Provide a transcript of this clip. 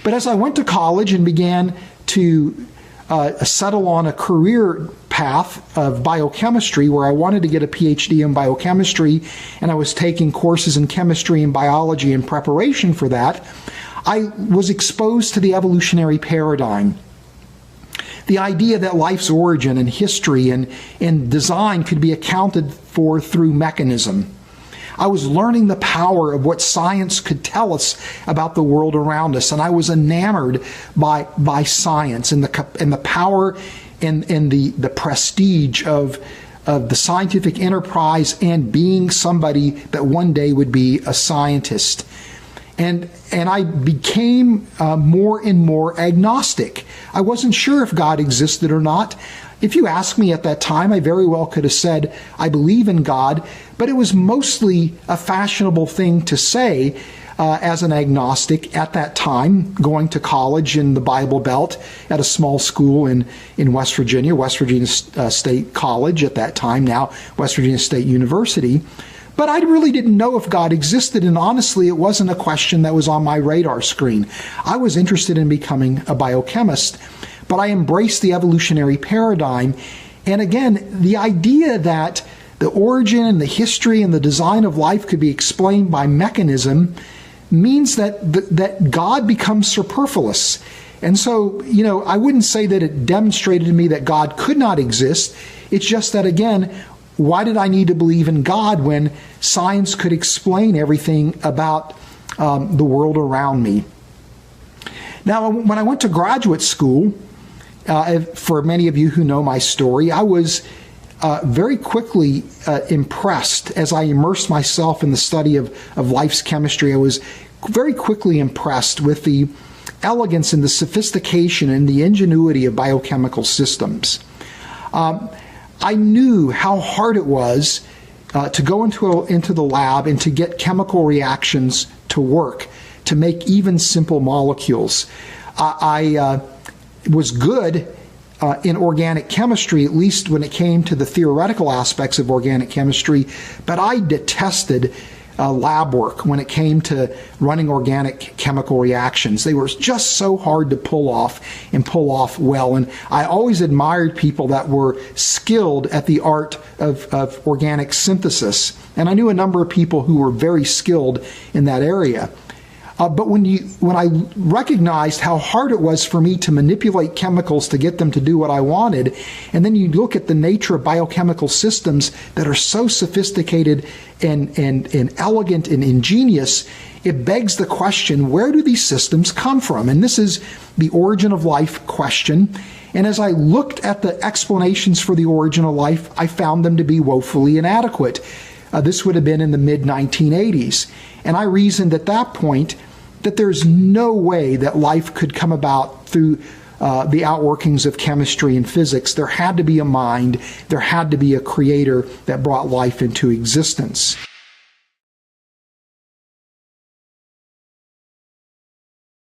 But as I went to college and began to settle on a career path of biochemistry, where I wanted to get a PhD in biochemistry, and I was taking courses in chemistry and biology in preparation for that, I was exposed to the evolutionary paradigm. The idea that life's origin and history and design could be accounted for through mechanism. I was learning the power of what science could tell us about the world around us, and I was enamored by science and the power and the prestige of the scientific enterprise and being somebody that one day would be a scientist. And I became more and more agnostic. I wasn't sure if God existed or not. If you asked me at that time, I very well could have said, I believe in God, but it was mostly a fashionable thing to say as an agnostic at that time, going to college in the Bible Belt at a small school in West Virginia State College at that time, now West Virginia State University. But I really didn't know if God existed, and honestly, it wasn't a question that was on my radar screen. I was interested in becoming a biochemist, but I embraced the evolutionary paradigm. And again, the idea that the origin and the history and the design of life could be explained by mechanism means that God becomes superfluous. And so, I wouldn't say that it demonstrated to me that God could not exist. It's just that, again, why did I need to believe in God when science could explain everything about the world around me? Now, when I went to graduate school, for many of you who know my story, I was very quickly impressed as I immersed myself in the study of life's chemistry. I was very quickly impressed with the elegance and the sophistication and the ingenuity of biochemical systems. I knew how hard it was to go into the lab and to get chemical reactions to work, to make even simple molecules. I was good in organic chemistry, at least when it came to the theoretical aspects of organic chemistry, but I detested lab work when it came to running organic chemical reactions. They were just so hard to pull off and pull off well. And I always admired people that were skilled at the art of organic synthesis. And I knew a number of people who were very skilled in that area. But when I recognized how hard it was for me to manipulate chemicals to get them to do what I wanted, and then you look at the nature of biochemical systems that are so sophisticated and elegant and ingenious, it begs the question, where do these systems come from? And this is the origin of life question. And as I looked at the explanations for the origin of life, I found them to be woefully inadequate. This would have been in the mid-1980s. And I reasoned at that point that there's no way that life could come about through the outworkings of chemistry and physics. There had to be a mind, there had to be a creator that brought life into existence.